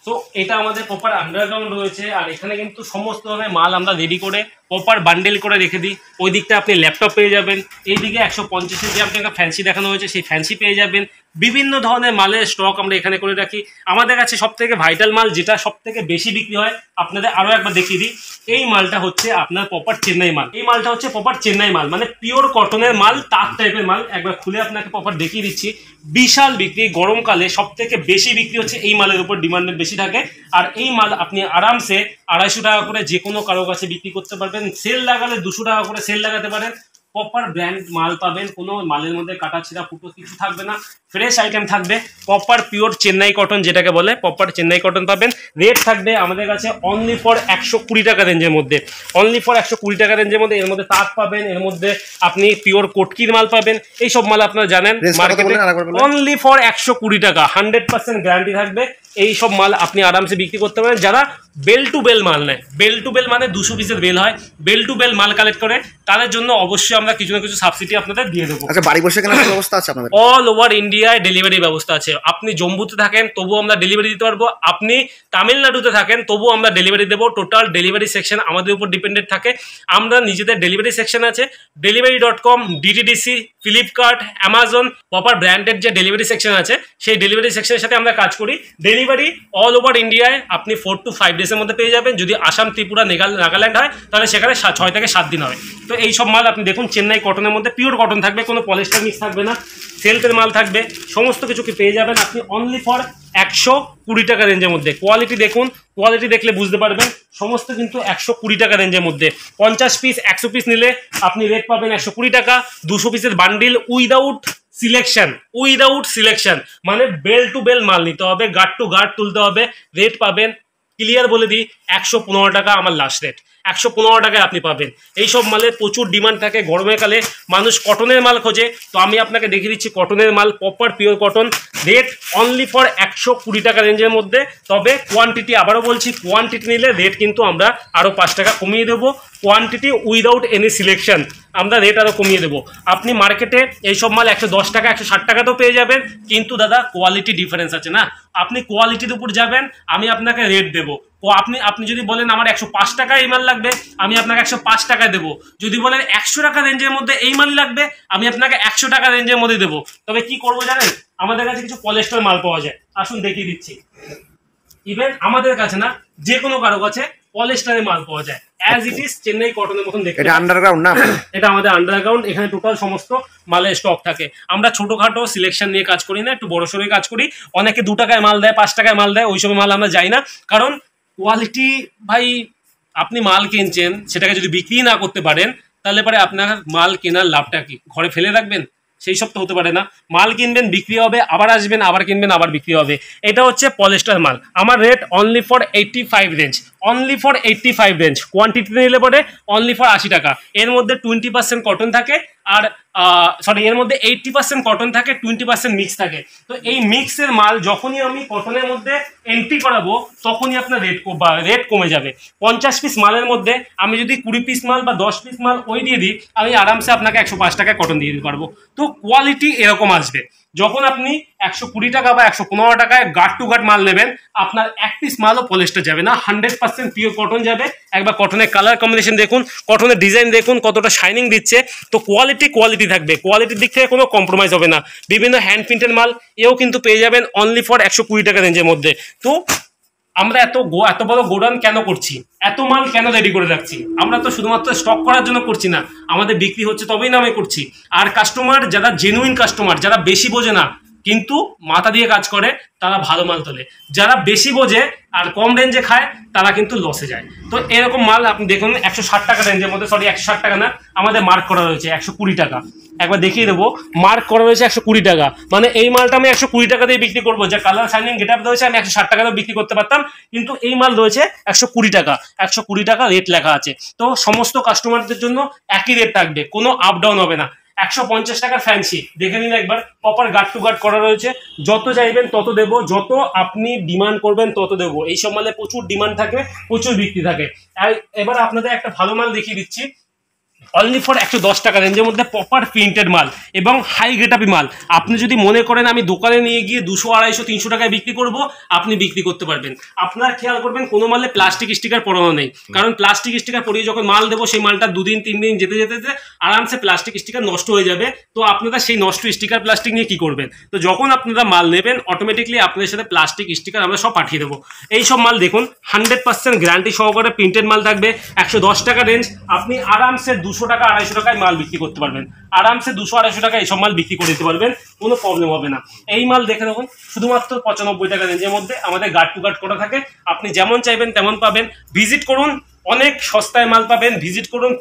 তো এটা আমাদের প্রপার আন্ডারগ্রাউন্ড রয়েছে। আর এখানে কিন্তু সমস্ত ধরনের মাল আমরা রেডি করে প্রপার বান্ডেল করে রেখে দিই। ওই দিকটা আপনি ল্যাপটপ পেয়ে যাবেন, এইদিকে 150-এর যে আপনাকে ফ্যান্সি দেখানো হয়েছে সেই ফ্যান্সি পেয়ে যাবেন। বিভিন্ন ধরনের মালের স্টক আমরা এখানে করে রাখি। আমাদের কাছে সব থেকে ভাইটাল মাল যেটা সব থেকে বেশি বিক্রি হয় আপনাদের আরও একবার দেখিয়ে দিই। এই মালটা হচ্ছে আপনার প্রপার চেন্নাই মাল। এই মালটা হচ্ছে প্রপার চেন্নাই মাল, মানে পিওর কটনের মাল, তাঁত টাইপের মাল। একবার খুলে আপনাকে প্রপার দেখিয়ে দিচ্ছি। বিশাল বিক্রি, গরমকালে সব থেকে বেশি বিক্রি হচ্ছে এই মালের উপর, ডিমান্ড বেশি থাকে। আর এই মাল আপনি আরামসে 250 টাকা করে যে কোনো কারো কাছে বিক্রি করতে পারবেন। সেল লাগালে 200 টাকা করে সেল লাগাতে পারেন। প্রপার ব্র্যান্ড মাল পাবেন, কোনো মালের মধ্যে কাটা ছিঁড়া ফুটো কিছু থাকবে না, ফ্রেশ আইটেম থাকবে। প্রপার পিওর চেন্নাই কটন যেটাকে বলে, প্রপার চেন্নাই কটন পাবেন। রেট থাকবে আমাদের কাছে অনলি ফর 120 টাকা রেঞ্জের মধ্যে, অনলি ফর 120 টাকা রেঞ্জের মধ্যে। এর মধ্যে তাঁত পাবেন, এর মধ্যে আপনি পিওর কোটকির মাল পাবেন। এইসব মাল আপনারা জানেন মার্কেটে অনলি ফর 120 টাকা, 100% গ্যারান্টি থাকবে। এই সব মাল আপনি আরামসে বিক্রি করতে পারেন। যারা বেল টু বেল মাল নেয়, বেল টু বেল মানে 200 পিসের বেল হয়, বেল টু বেল মাল কালেক্ট করে, তাদের জন্য অবশ্যই আমরা কিছু না কিছু সাবসিডি আপনাদের দিয়ে দেবো। আচ্ছা, বাড়ি বসে কেনার ব্যবস্থা আছে আপনাদের? অল ওভার ইন্ডিয়ায় ডেলিভারি ব্যবস্থা আছে। আপনি জম্মুতে থাকেন তবুও আমরা ডেলিভারি দিতে পারবো, আপনি তামিলনাড়ুতে থাকেন তবুও আমরা ডেলিভারি দেবো। টোটাল ডেলিভারি সেকশন আমাদের উপর ডিপেন্ডেন্ট থাকে। আমরা নিজেদের ডেলিভারি সেকশন আছে, delivery.com, DTDC, Flipkart, Amazon, proper branded যে ডেলিভারি সেকশন আছে সেই ডেলিভারি সেকশনের সাথে আমরা কাজ করি। ডেলিভারি অল ওভার ইন্ডিয়ায় আপনি 4 to 5 ডেজের মধ্যে পেয়ে যাবেন। যদি আসাম, ত্রিপুরা, নাগাল্যান্ড হয় তাহলে সেখানে 6 থেকে 7 দিন হবে। তো এই সব মাল আপনি দেখুন চেন্নাই কটনের মধ্যে, পিওর কটন থাকবে, কোনো পলিস্টার মিক্স থাকবে না, সেলফের মাল থাকবে, সমস্ত কিছু কি পেয়ে যাবেন আপনি অনলি ফর 120 টাকা রেঞ্জের মধ্যে। কোয়ালিটি দেখুন, কোয়ালিটি দেখলে বুঝতে পারবেন সমস্ত কিন্তু 120 টাকা রেঞ্জের মধ্যে। 50 পিস 100 পিস নিলে আপনি রেট পাবেন 120 টাকা। 200 পিসের বান্ডিল উইদাউট সিলেকশন, মানে বেল টু বেল মাল নিতে হবে, গার্ড টু গার্ড তুলতে হবে। রেট পাবেন ক্লিয়ার বলে দিই 115 টাকা আমার লাস্ট রেট, 115 টাকায় আপনি পাবেন। এইসব মালের প্রচুর ডিমান্ড থাকে। গরমের কালে মানুষ কটনের মাল খোঁজে, তো আমি আপনাকে দেখিয়ে দিচ্ছি কটনের মাল, proper pure cotton. Rate only for 120 টাকা রেঞ্জের মধ্যে। তবে কোয়ান্টিটি, আবারও বলছি, কোয়ান্টিটি নিলে রেট কিন্তু আমরা আরও 5 টাকা কমিয়ে দেবো। কোয়ান্টিটি উইদাউট এনি সিলেকশন আমরা রেট আরও কমিয়ে দেবো। আপনি মার্কেটে এইসব মাল 110 টাকা 160 টাকাতেও পেয়ে যাবেন, কিন্তু দাদা কোয়ালিটি ডিফারেন্স আছে না। আপনি কোয়ালিটির উপর যাবেন, আমি আপনাকে রেট দেবো। আপনি যদি বলেন আমার 105 টাকায় এই মাল লাগবে, আমি আপনাকে 105 টাকায় দেবো। যদি বলেন 100 টাকা রেঞ্জের মধ্যে এই মাল লাগবে, আমি আপনাকে 100 টাকা রেঞ্জের মধ্যে দেবো। তবে কি করবো জানেন, আমাদের কাছে কিছু পলিস্টার মাল পাওয়া যায়, আসুন দেখিয়ে দিচ্ছি। ইভেন আমাদের কাছে না, যে কোনো কারো কাছে পলিস্টারের মাল পাওয়া যায়, অ্যাজ ইট ইজ চেন্নাই কটনের মতন দেখতে। এটা আন্ডারগ্রাউন্ড না? এটা আমাদের আন্ডারগ্রাউন্ড। এখানে টোটাল সমস্ত মালের স্টক থাকে। আমরা ছোটখাটো সিলেকশন নিয়ে কাজ করি না, একটু বড় সড়োই কাজ করি। অনেকে 2 টাকায় মাল দেয়, 5 টাকায় মাল দেয়, ওইসব মাল আমরা যাই না। কারণ কোয়ালিটি, ভাই আপনি মাল কিনছেন, সেটাকে যদি বিক্রি না করতে পারেন তাহলে পরে আপনার মাল কেনার লাভটা কি? ঘরে ফেলে রাখবেন? সেই সব তো হতে পারে না। মাল কিনবেন, বিক্রি হবে, আবার আসবেন, আবার কিনবেন, আবার বিক্রি হবে। এটা হচ্ছে পলিস্টার মাল। আমার রেট অনলি ফর 85 রেঞ্জ, অনলি ফর 85 রেঞ্জ। কোয়ান্টিটিতে নিলে পরে অনলি ফর 80 টাকা। এর মধ্যে 20% কটন থাকে, আর সরি এর মধ্যে 80% কটন থাকে, 20% মিক্স থাকে। তো এই মিক্সের মাল যখনই আমি কটনের মধ্যে এন্ট্রি করাবো তখনই আপনার রেট কমে যাবে। 50 পিস মালের মধ্যে আমি যদি 20 পিস মাল বা 10 পিস মাল ওই দিয়ে দিই, আমি আরামসে আপনাকে 105 টাকায় কটন দিয়ে দিতে পারবো। তো কোয়ালিটি এরকম আসবে। যখন আপনি 120 টাকা বা 115 টাকায় গার্ড টু গার্ড মাল নেবেন, আপনার এক পিস মালও পলিস্টার যাবে না, 100% পিওর কটন যাবে। একবার কটনের কালার কম্বিনেশন দেখুন, কটনের ডিজাইন দেখুন কতটা শাইনিং দিচ্ছে। তো কোয়ালিটি থাকবে, কোয়ালিটির দিক থেকে কোনো কম্প্রোমাইজ হবে না। বিভিন্ন হ্যান্ড প্রিন্টের মাল এও কিন্তু পেয়ে যাবেন অনলি ফর 120 টাকা রেঞ্জের মধ্যে। তো আমরা এত বড় গোডাউন কেন করছি, এত মাল কেন রেডি করে রাখছি? আমরা তো শুধুমাত্র স্টক করার জন্য করছি না, আমাদের বিক্রি হচ্ছে তবেই না আমি করছি। আর কাস্টমার যারা জেনুইন কাস্টমার, যারা বেশি বোঝে না কিন্তু মাথা দিয়ে কাজ করে, তারা ভালো মাল তোলে। যারা বেশি বোঝে আর কম রেঞ্জে খায়, তারা কিন্তু লসে যায়। তো এরকম মাল আপনি দেখুন 160 টাকা রেঞ্জের মধ্যে, সরি 160 টাকা না, আমাদের মার্ক করা রয়েছে 120 টাকা। একবার দেখিয়ে দেবো, মার্ক করা রয়েছে 120 টাকা। মানে এই মালটা আমি 120 টাকা দিয়ে বিক্রি করবো। যা কালার শাইনিং গেট আপ রয়েছে আমি 160 টাকাতেও বিক্রি করতে পারতাম, কিন্তু এই মাল রয়েছে 120 টাকা। 120 টাকা রেট লেখা আছে। তো সমস্ত কাস্টমারদের জন্য একই রেট থাকবে, কোনো আপ ডাউন হবে না। 150 টাকার ফ্যান্সি দেখে নিন একবার, প্রপার গার্ড টু গার্ড করা রয়েছে। যত চাইবেন তত দেবো, যত আপনি ডিমান্ড করবেন তত দেবো। এইসব মালে প্রচুর ডিমান্ড থাকে, প্রচুর বিক্রি থাকে। এবার আপনাদের একটা ভালো মাল দেখিয়ে দিচ্ছি, অনলি ফর 110 টাকা রেঞ্জের মধ্যে প্রপার প্রিন্টেড মাল এবং হাই গেটআপি মাল। আপনি যদি মনে করেন আমি দোকানে নিয়ে গিয়ে 200, 250, 300 টাকায় বিক্রি করব, আপনি বিক্রি করতে পারবেন। আপনারা খেয়াল করবেন কোনো মালে প্লাস্টিক স্টিকার পরানো নেই, কারণ প্লাস্টিক স্টিকার পরিয়ে যখন মাল দেবো সেই মালটা 2 দিন 3 দিন যেতে যেতে আরামসে প্লাস্টিক স্টিকার নষ্ট হয়ে যাবে। তো আপনারা সেই নষ্ট স্টিকার প্লাস্টিক নিয়ে কি করবেন? তো যখন আপনারা মাল নেবেন অটোমেটিকলি আপনাদের সাথে প্লাস্টিক স্টিকার আমরা সব পাঠিয়ে দেবো। এই সব মাল দেখুন 100% গ্যারান্টি সহকারে প্রিন্টেড মাল থাকবে। 110 টাকা রেঞ্জ, আপনি আরামসে 200 টাকা 250 টাকায় মাল বিক্রি করতে পারবেন। আরামসে 200, 250 টাকা এইসব মাল বিক্রি করে দিতে পারবেন, কোনো প্রবলেম হবে না। এই মাল দেখে দেখুন শুধুমাত্র 95 টাকা রেঞ্জের মধ্যে আমাদের গার্ড টু গার্ড করা থাকে। আপনি যেমন চাইবেন তেমন পাবেন। ভিজিট করুন, অনেক সস্তায় মাল পাবেন। ভিজিট করুন,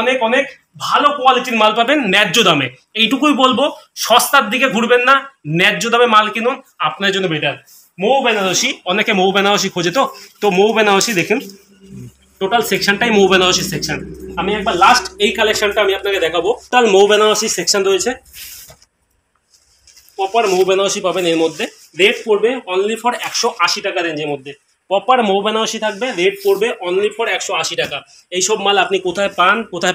অনেক ভালো কোয়ালিটির মাল পাবেন ন্যায্য দামে। এইটুকুই বলবো, সস্তার দিকে ঘুরবেন না, ন্যায্য দামে মাল কিনুন, আপনার জন্য বেটার। মৌ বেনারসি, অনেকে মৌ বেনারসি খোঁজে, তো মৌ বেনারসি দেখুন টোটাল সেকশনটাই মৌ বেনারসি সেকশন। আমি একবার লাস্ট এই কালেকশনটা আমি আপনাকে দেখাবো। টোটাল মৌ বেনারসি সেকশন রয়েছে, প্রপার মৌ বেনারসি পাবেন। এর মধ্যে রেট পড়বে অনলি ফর 180 টাকা রেঞ্জের মধ্যে। প্রপার মৌ বেনারসি থাকবে, রেট পড়বে অনলি ফর 180 টাকা। এইসব মাল আপনি কোথায়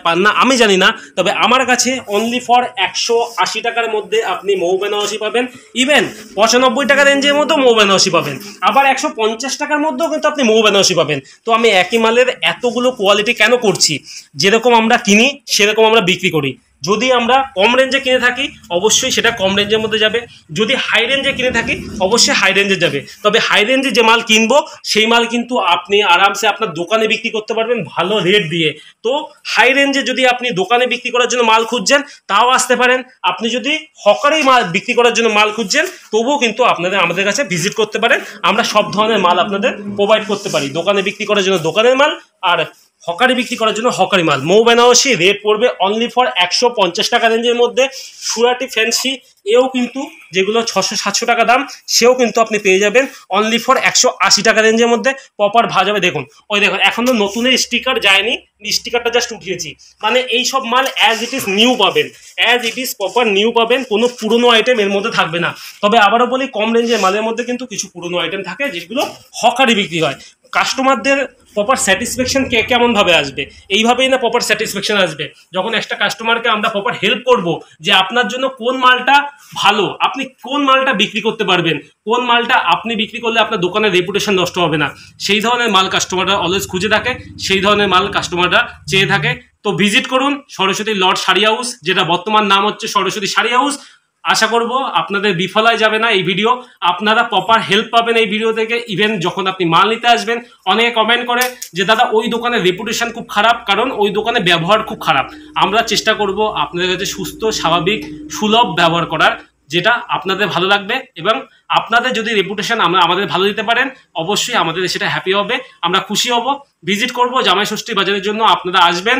পান না আমি জানি না, তবে আমার কাছে অনলি ফর 180 টাকার মধ্যে আপনি মৌ বেনারসি পাবেন। ইভেন 95 টাকা রেঞ্জের মধ্যেও মৌ বেনারসি পাবেন, আবার 150 টাকার মধ্যেও কিন্তু আপনি মৌ বেনারসি পাবেন। তো আমি একই মালের এতগুলো কোয়ালিটি কেন করছি? যেরকম আমরা কিনি সেরকম আমরা বিক্রি করি। যদি আমরা কম রেঞ্জে কিনে থাকি অবশ্যই সেটা কম রেঞ্জের মধ্যে যাবে, যদি হাই রেঞ্জে কিনে থাকি অবশ্যই হাই রেঞ্জে যাবে। তবে হাই রেঞ্জে যে মাল কিনবো সেই মাল কিন্তু আপনি আরামসে আপনার দোকানে বিক্রি করতে পারবেন ভালো রেট দিয়ে। তো হাই রেঞ্জে যদি আপনি দোকানে বিক্রি করার জন্য মাল খুঁজছেন তাও আসতে পারেন। আপনি যদি হকারেই মাল বিক্রি করার জন্য মাল খুঁজছেন তবুও কিন্তু আপনাদের আমাদের কাছে ভিজিট করতে পারেন। আমরা সব ধরনের মাল আপনাদের প্রোভাইড করতে পারি। দোকানে বিক্রি করার জন্য দোকানের মাল, আর হকারি বিক্রি করার জন্য হকারি মাল। মৌ বেনারসি রেট পড়বে অনলি ফর 150 টাকা রেঞ্জের মধ্যে। সুরাটি ফ্যান্সি এও কিন্তু যেগুলো 600-700 টাকা দাম, সেও কিন্তু আপনি পেয়ে যাবেন অনলি ফর 180 টাকা রেঞ্জের মধ্যে। প্রপার ভাজাবে দেখুন, ওই দেখুন এখনো নতুনের স্টিকার যায়নি, স্টিকারটা জাস্ট উঠিয়েছি। মানে এই সব মাল অ্যাজ ইট ইজ নিউ পাবেন, as it is proper new পাবেন, কোনো পুরনো আইটেম এর মধ্যে থাকবে না। তবে আবারও বলি, কম রেঞ্জের মালের মধ্যে কিন্তু কিছু পুরনো আইটেম থাকে যেগুলো হকারি বিক্রি হয়। কাস্টমারদের প্রপার স্যাটিসফ্যাকশন কেমনভাবে আসবে? এইভাবেই না প্রপার স্যাটিসফ্যাকশন আসবে যখন একটা কাস্টমারকে আমরা প্রপার হেল্প করব যে আপনার জন্য কোন মালটা ভালো, আপনি কোন মালটা বিক্রি করতে পারবেন, কোন মালটা আপনি বিক্রি করলে আপনার দোকানের রেপুটেশন নষ্ট হবে না। সেই ধরনের মাল কাস্টমাররা অলওয়েজ খুঁজে থাকে, সেই ধরনের মাল কাস্টমাররা চেয়ে থাকে। তো ভিজিট করুন সরস্বতী লর্ড শাড়ি হাউস, যেটা বর্তমান নাম হচ্ছে সরস্বতী শাড়ি হাউস। আশা করব আপনাদের বিফলায় যাবে না এই ভিডিও, আপনারা প্রপার হেল্প পাবেন এই ভিডিও থেকে। ইভেন যখন আপনি মাল নিতে আসবেন অনেকে কমেন্ট করে যে দাদা ওই দোকানের রেপুটেশন খুব খারাপ, কারণ ওই দোকানে ব্যবহার খুব খারাপ। আমরা চেষ্টা করব আপনাদের কাছে সুস্থ, স্বাভাবিক, সুলভ ব্যবহার করার, যেটা আপনাদের ভালো লাগবে। এবং আপনাদের যদি রেপুটেশন আমাদের ভালো দিতে পারেন অবশ্যই আমাদের সেটা হ্যাপি হবে, আমরা খুশি হব। ভিজিট করব জামাই ষষ্ঠী বাজারের জন্য, আপনারা আসবেন।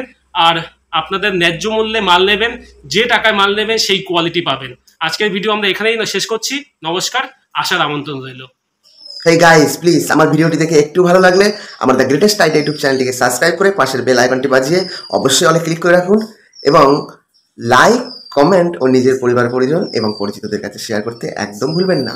আর আপনাদের ন্যায্য মূল্যে মাল নেবেন, যে টাকায় মাল নেবেন সেই কোয়ালিটি পাবেন। আজকের ভিডিও আমরা এখানেই শেষ করছি। নমস্কার, আসার আমন্ত্রণ রইল। হেই গাইস, প্লিজ আমার ভিডিওটি দেখে একটু ভালো লাগলে আমার দ্য গ্রেটেস্ট আইডিয়া ইউটিউব চ্যানেলটিকে সাবস্ক্রাইব করে পাশের বেল আইকনটি বাজিয়ে অবশ্যই অলে ক্লিক করে রাখুন এবং লাইক, কমেন্ট ও নিজের পরিবার পরিজন এবং পরিচিতদের কাছে শেয়ার করতে একদম ভুলবেন না।